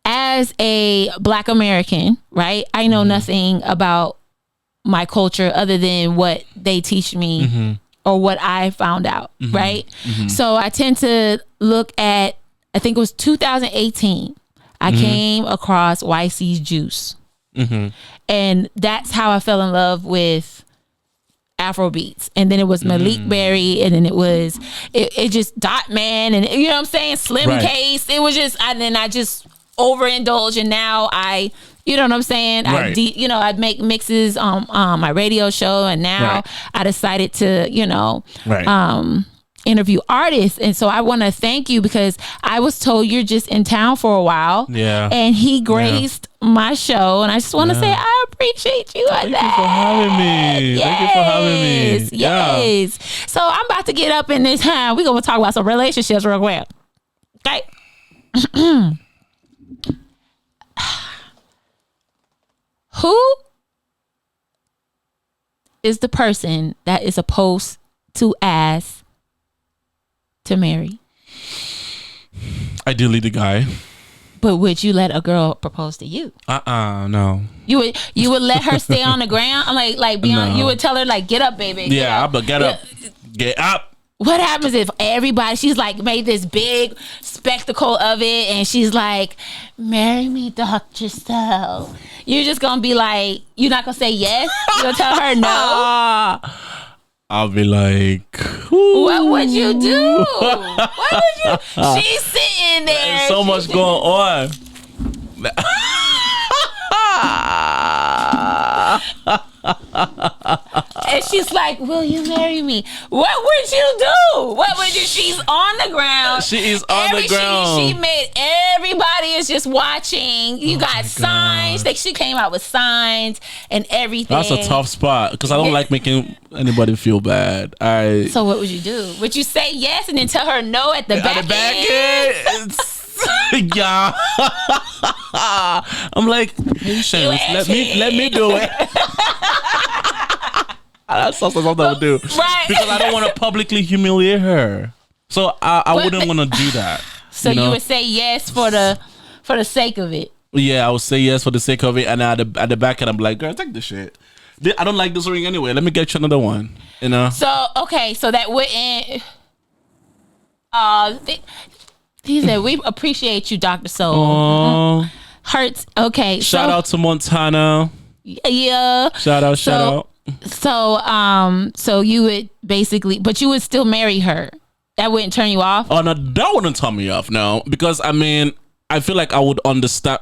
as a Black American, right, I know nothing about my culture other than what they teach me or what I found out, right? So I tend to look at, I think it was 2018, I came across YC's Juice. And that's how I fell in love with Afrobeats. And then it was Malik Berry, and then it just Dot Man, and you know what I'm saying, Slim Case. It was just, and then I just overindulge, and now I, you know what I'm saying, I make mixes on my radio show, and now I decided to interview artists. And so I want to thank you, because I was told you're just in town for a while, and he graced my show, and I just want to say I appreciate you. Thank you for having me. Thank you for having me. Yes. So I'm about to get up in this time. We're gonna talk about some relationships real quick. Okay. Who is the person that is supposed to ask to marry? Ideally, the guy. But would you let a girl propose to you? No. You would let her stay on the ground? I'm like be on. You would tell her like, get up, baby. But get up. Get up. What happens if she's like made this big spectacle of it, and she's like, marry me, Dr. So. You're just gonna be like, you're not gonna say yes? You're gonna tell her no? I'll be like, ooh. What would you do? What would you? She's sitting there. There's so much going on. And she's like, will you marry me? What would you do? What would you? She's on the ground. She is on the ground. She made, everybody is just watching. You got signs. She came out with signs and everything. That's a tough spot, because I don't like making anybody feel bad. So what would you do? Would you say yes and then tell her no at the back end? Yeah. I'm like, patience. Let me do it. That's something I would do. Right. Because I don't want to publicly humiliate her. So I wouldn't want to do that. So you would say yes for the sake of it. Yeah, I would say yes for the sake of it, and at the back end, I'm like, girl, take the shit. I don't like this ring anyway. Let me get you another one. You know. So okay, so that wouldn't. He said we appreciate you, Dr. Soul. Hurts. Okay. Shout out to Montana. Yeah. Shout out. So you would basically, but you would still marry her. That wouldn't turn you off? Oh no, that wouldn't turn me off. No, because I mean, I feel like I would understand.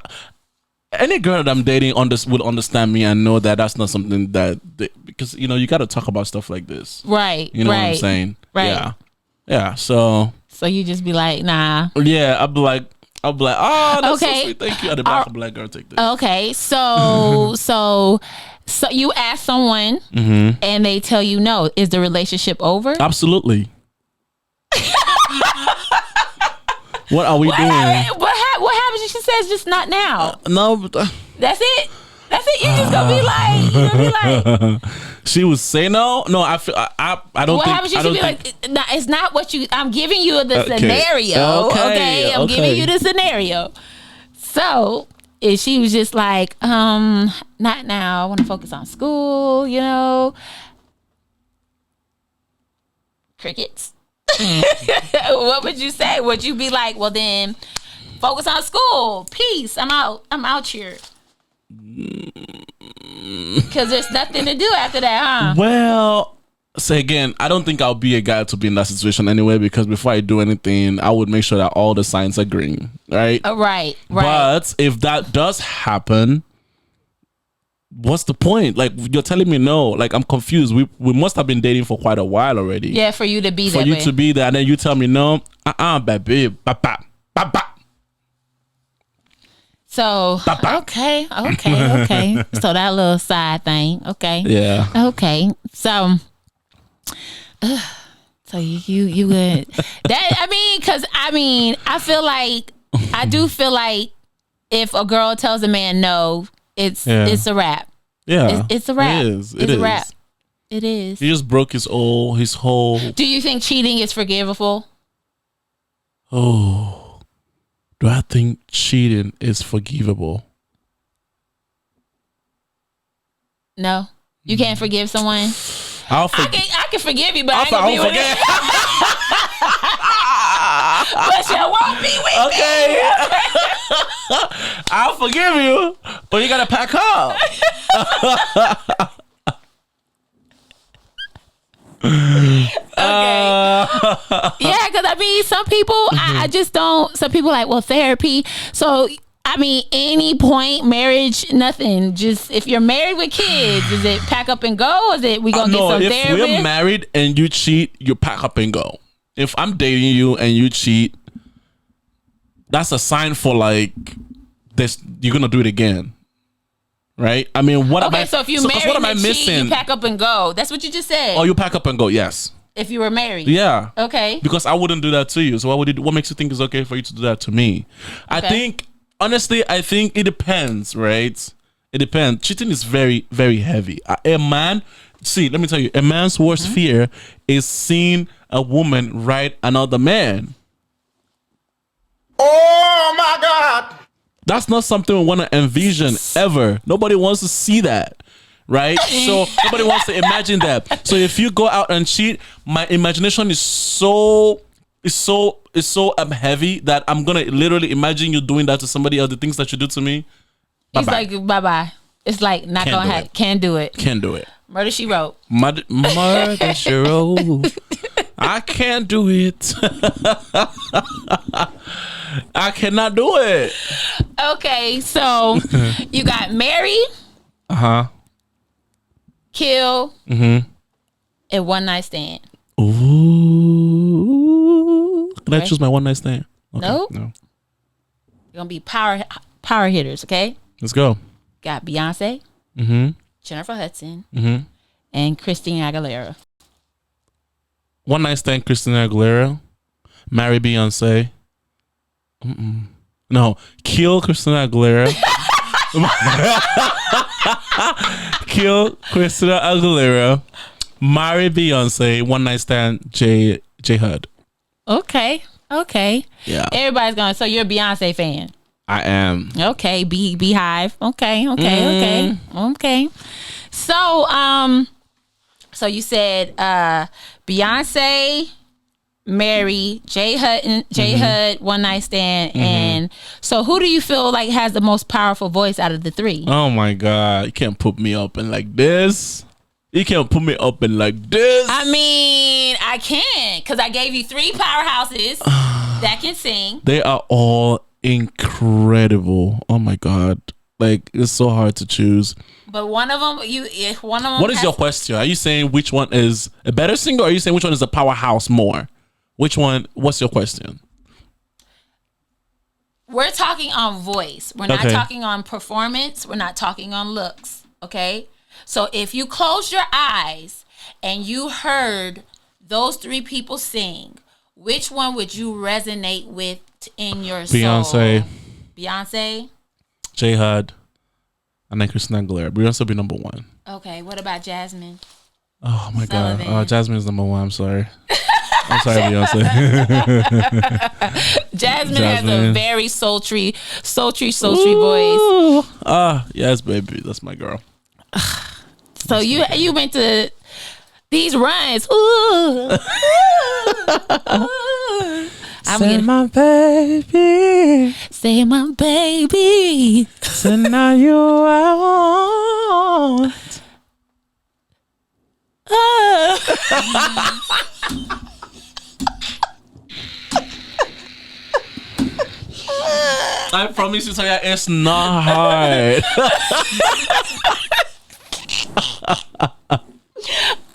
Any girl that I'm dating would understand me and know that that's not something that because you got to talk about stuff like this, right? You know what I'm saying? Right. Yeah. So you just be like, nah. Yeah, I'll be like, oh, that's okay. so sweet. Thank you. At the back of black girl, take this. Okay, so you ask someone and they tell you no. Is the relationship over? Absolutely. What are we doing? What happens if she says just not now? No, that's it. You just gonna be like, she would say no. No, I feel I don't. What think, happens? You should be like, nah, it's not what you. I'm giving you the scenario. Okay, I'm giving you the scenario. So if she was just like, not now. I want to focus on school. Crickets. What would you say? Would you be like, well then, focus on school. Peace. I'm out here. Because there's nothing to do after that, huh? Well, say again, I don't think I'll be a guy to be in that situation anyway, because before I do anything, I would make sure that all the signs are green, right? Right. But if that does happen, what's the point? Like, you're telling me no. Like, I'm confused. We must have been dating for quite a while already. Yeah, for you to be there. For you to be there, and then you tell me no. Baby. So, okay. So that little side thing, okay. Yeah. Okay. So you would because I feel like I do feel like if a girl tells a man no, it's a wrap. Yeah. It's a wrap. It is. It's a wrap. It is. He just broke his whole. Do you think cheating is forgivable? Oh. Do I think cheating is forgivable? No. You can't forgive someone? I can forgive you, but I ain't gonna be with you. But you won't be with me. I'll forgive you, but you gotta pack up. Yeah, because some people I just don't. Some people like, well, therapy. So any point, marriage, nothing. Just if you're married with kids, is it pack up and go? Or is it we gonna get some therapy? If we're married and you cheat, you pack up and go. If I'm dating you and you cheat, that's a sign for like this. You're gonna do it again. Right? I mean, what am I? So if you married and cheat, you pack up and go. That's what you just said. Oh, you pack up and go. Yes. If you were married. Yeah. Okay. Because I wouldn't do that to you. So what makes you think it's okay for you to do that to me? Okay. I think it depends, right? It depends. Cheating is very, very heavy. A man, let me tell you, a man's worst fear is seeing a woman ride another man. Oh my God. That's not something we want to envision ever. Nobody wants to see that, right? So nobody wants to imagine that. So if you go out and cheat, my imagination is so heavy that I'm gonna literally imagine you doing that to somebody else. The things that you do to me. He's like, bye. It's like not gonna happen. Can't do it. Murder She Wrote. Murder She Wrote. I can't do it. I cannot do it. Okay, so you got marry, kill, and one night stand. Ooh. Can I choose my one night stand? Okay. Nope. No. You're gonna be power hitters, okay? Let's go. Got Beyonce, Jennifer Hudson, and Christina Aguilera. One night stand, Christina Aguilera. Marry Beyonce. No, kill Christina Aguilera. Kill Christina Aguilera. Marry Beyonce. One night stand, J Hud. Okay. Okay. Yeah. Everybody's going. So you're a Beyonce fan. I am. Okay. Beehive. Okay. So so you said Beyonce, Mary, J Hud, One Night Stand, and so who do you feel like has the most powerful voice out of the three? Oh my God. You can't put me up in like this. You can't put me up in like this. I mean, I can't, because I gave you three powerhouses that can sing. They are all incredible. Oh my God. Like, it's so hard to choose. But one of them. What is your question? Are you saying which one is a better singer, or are you saying which one is a powerhouse more? Which one? What's your question? We're talking on voice. We're not talking on performance. We're not talking on looks. Okay? So if you closed your eyes and you heard those three people sing, which one would you resonate with in your soul? Beyonce? J Hud. And then Christina Aguilera. Beyonce will be number one. Okay. What about Jasmine? Oh my Sullivan. God. Jasmine is number one. I'm sorry. I'm sorry, Beyonce. Jasmine has a very sultry voice. Yes, baby. That's my girl. So you went to these runs. Ooh. Say my baby. Say my baby. So now you I want. I promise you, Toya, it's not hard.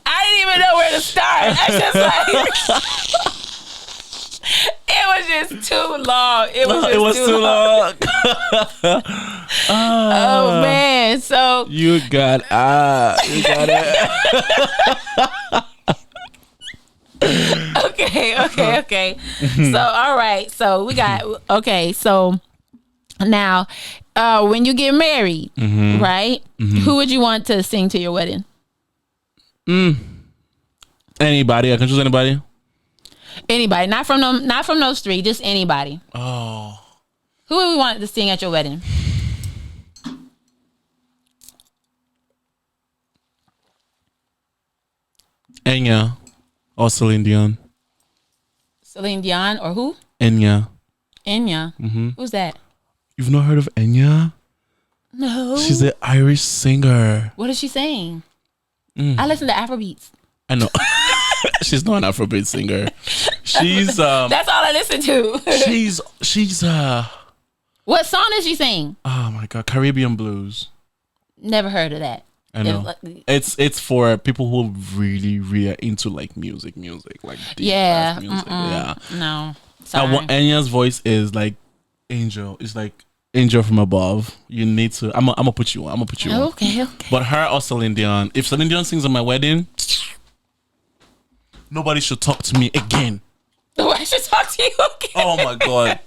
I didn't even know where to start. I just like it was just too long. It was too long. Oh man! So you got it. Okay. So all right. So we got So now, when you get married, right? Who would you want to sing to your wedding? Anybody. I can choose anybody. Anybody, not from those three, just anybody. Oh. Who would we want to sing at your wedding? Enya or Celine Dion. Celine Dion or who? Enya. Who's that? You've not heard of Enya? No. She's an Irish singer. What is she saying? I listen to Afrobeats. I know. She's not an Afrobeat singer. She's that's all I listen to. she's What song does she sing? Oh my God, Caribbean blues. Never heard of that. I know. It's for people who really are into like music, like deep yeah, music. Yeah. No. Sorry. Enya's voice is like angel. It's like angel from above. You need to. I'm gonna put you on. Okay. But her or Celine Dion. If Celine Dion sings at my wedding, nobody should talk to me again. Nobody should talk to you again. Oh my God.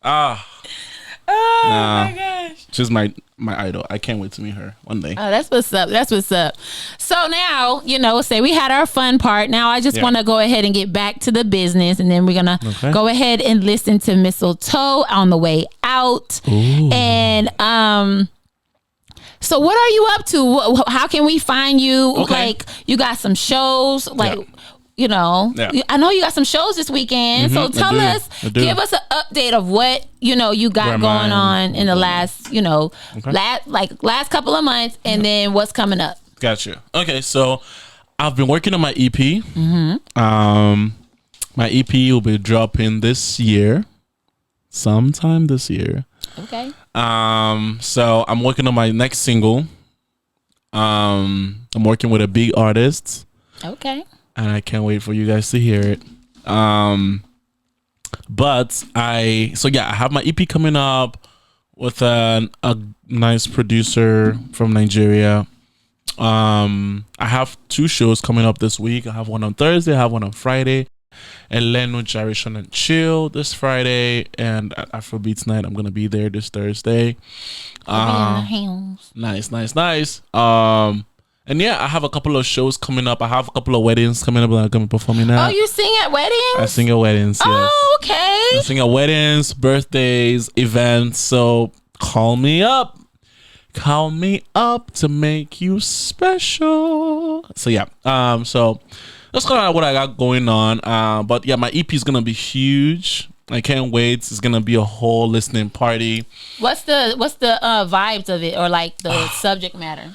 Oh my gosh. She's my idol. I can't wait to meet her one day. Oh, that's what's up. So now, say we had our fun part. Now I just want to go ahead and get back to the business, and then we're going to go ahead and listen to Mistletoe on the way out. Ooh. And so what are you up to? How can we find you? Okay. Like, you got some shows, I know you got some shows this weekend. So tell us, give us an update of what, you got going on in the last, last couple of months, and then what's coming up. Gotcha. Okay, so I've been working on my EP. My EP will be dropping this year, sometime this year. Okay. So I'm working on my next single. I'm working with a big artist. Okay. And I can't wait for you guys to hear it. But I have my EP coming up with a nice producer from Nigeria. I have 2 shows coming up this week. I have one on Thursday, I have one on Friday. Elenu Gyration and Chill this Friday, and at Afrobeats Night I'm gonna be there this Thursday. I'll be in the house. Nice. And yeah, I have a couple of shows coming up. I have a couple of weddings coming up that I'm going to be performing at. Oh, you sing at weddings? I sing at weddings, yes. Oh, okay. I sing at weddings, birthdays, events. So call me up. Call me up to make you special. So yeah, so that's kind of what I got going on. But yeah, my EP is going to be huge. I can't wait. It's gonna be a whole listening party. What's the vibes of it, or like the subject matter?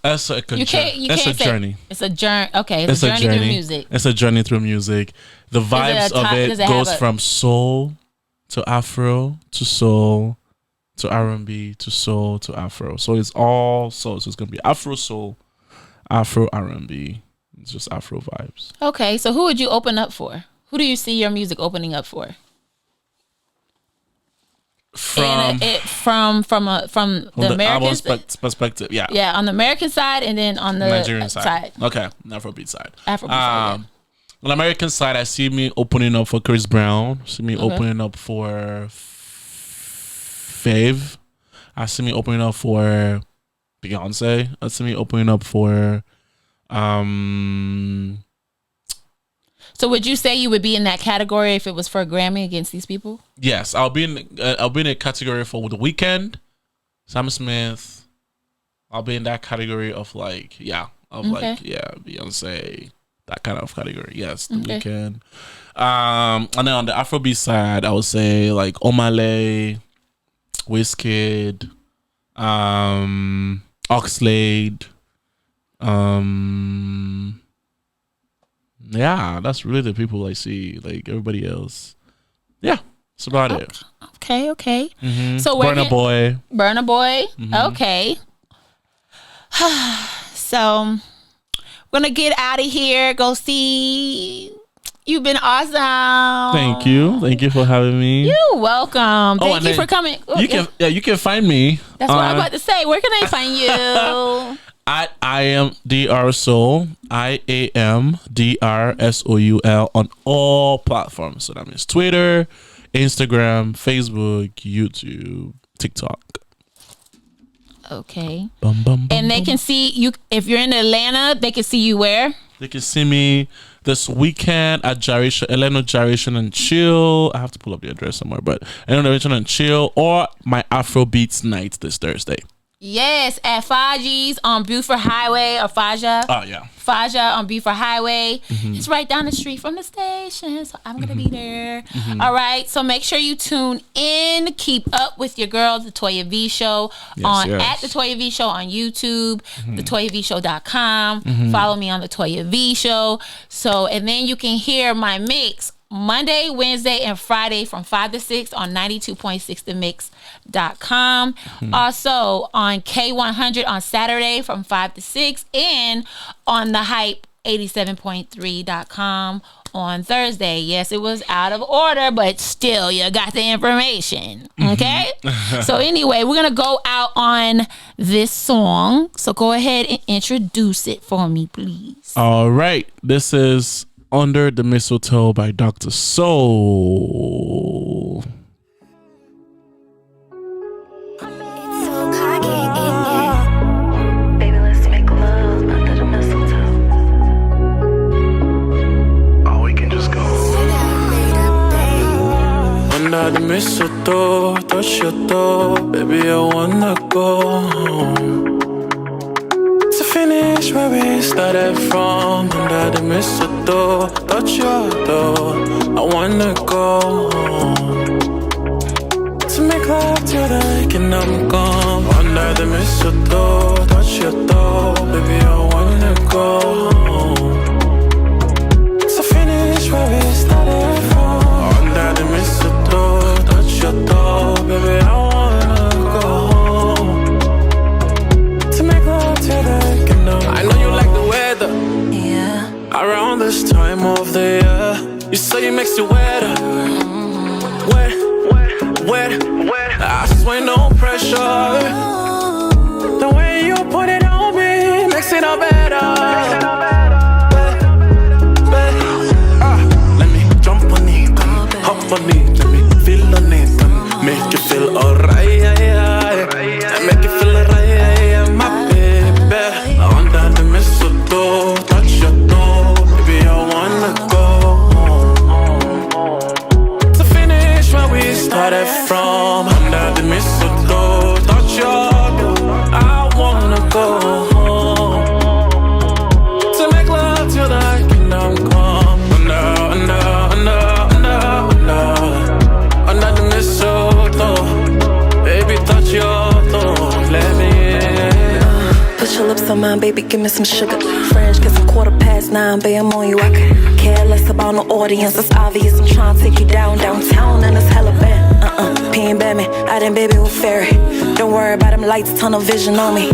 It's a journey. It's a journey. Okay, it's a journey through music. It's a journey through music. The vibes of it goes from soul to Afro to soul to R&B to soul to Afro. So it's all soul. So it's gonna be Afro soul, Afro R&B. It's just Afro vibes. Okay, so who would you open up for? Who do you see your music opening up for? From the American perspective, yeah. Yeah, on the American side and then on the Nigerian side. Okay, Afrobeat side. Afrobeat side. On the American side, I see me opening up for Chris Brown. See me opening up for Fave. I see me opening up for Beyonce. I see me opening up for So would you say you would be in that category if it was for a Grammy against these people? Yes, I'll be in a category for The Weeknd, Sam Smith. I'll be in that category of Beyonce, that kind of category. Yes, The Weeknd. And then on the Afrobeat side, I would say like Omale, Wizkid, Oxlade. Yeah, that's really the people I see. Like everybody else, yeah, that's about it. Okay. Mm-hmm. So Burna Boy. Mm-hmm. Okay. So we're gonna get out of here. Go see. You've been awesome. Thank you for having me. You're welcome. Thank you for coming. You can find me. That's what I'm about to say. Where can I find you? I am Dr Soul. IAMDRSOUL on all platforms. So that means Twitter, Instagram, Facebook, YouTube, TikTok. Okay. And they can see you if you're in Atlanta. They can see you where? They can see me this weekend at Eleno Gyration and Chill. I have to pull up the address somewhere, but Eleno Gyration and Chill, or my Afrobeats night this Thursday. Yes, at Faji's on Buford Highway, or Faja. Oh, yeah. Faja on Buford Highway. Mm-hmm. It's right down the street from the station, so I'm going to be there. Mm-hmm. All right, so make sure you tune in. Keep up with your girl, the Toya V Show, at the Toya V Show on YouTube, thetoyavshow.com. Mm-hmm. Follow me on the Toya V Show. So, and then you can hear my mix Monday, Wednesday, and Friday from 5 to 6 on 92.6themix.com. Mm-hmm. Also on K100 on Saturday from 5 to 6 and on the Hype 87.3.com on Thursday. Yes, it was out of order, but still you got the information. Okay? Mm-hmm. So anyway, we're going to go out on this song. So go ahead and introduce it for me, please. All right. This is Under the Mistletoe by Dr. Soul. Baby, let's make love under the mistletoe. Oh, we can just go. Under the mistletoe, touch your toe, baby, I wanna go home. To finish where we started from, under the mistletoe, touch your toe, I wanna go home. To make love till the kingdom come, under the mistletoe, touch your toe, baby, I wanna go home. To finish where we started from, under the mistletoe, touch your toe, baby, I wanna go home. To make love till the kingdom. I know you like the weather, Yeah. around this time of the year. You say it makes you wetter, wet. I swear no pressure. The way you put it on me makes it all better. Let me jump on it, hop on it, let me feel on it, make you feel alright, make you feel alright, my baby. started from. Under the mistletoe, touch your toe. I wanna go home to make love till the kingdom come. Under the mistletoe, baby, touch your toe, let me in. Put your lips on mine, baby, give me some sugar. French kiss, 9:15, babe, I'm on you. I could care less about no audience, it's obvious. I'm trying to take you downtown, and it's hella bad. Peeing bad me, I done baby with fairy. Don't worry about them lights, tunnel vision on me.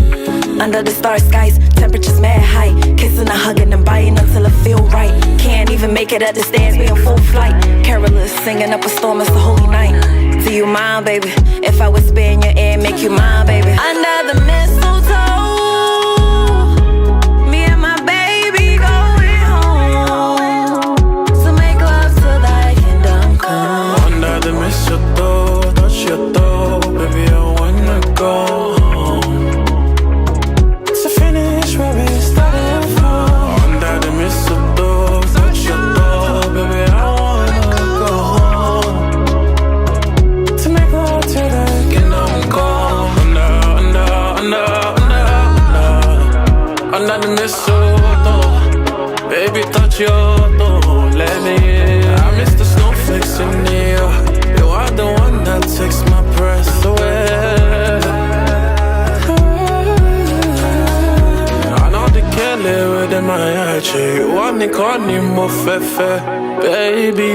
Under the star skies, temperatures mad high. Kissing and hugging and biting until it feel right. Can't even make it up the stairs, we in full flight. Carolers singing up a storm, it's a holy night. Do you mind, baby? If I whisper in your ear, make you mine, baby. Under the mistletoe, me and my baby going home to make love till thy kingdom come. Under the mistletoe, touch your toe, baby, I wanna go home to finish where we started from. Under the mistletoe, touch your toe, baby, I wanna go home to make love till the kingdom come. Under the mistletoe, baby, touch your toe, let me in. I miss the snowflakes in the air. You are the one that takes my breath away. I know they can't live within my heart. You want me, call me more fefe, baby.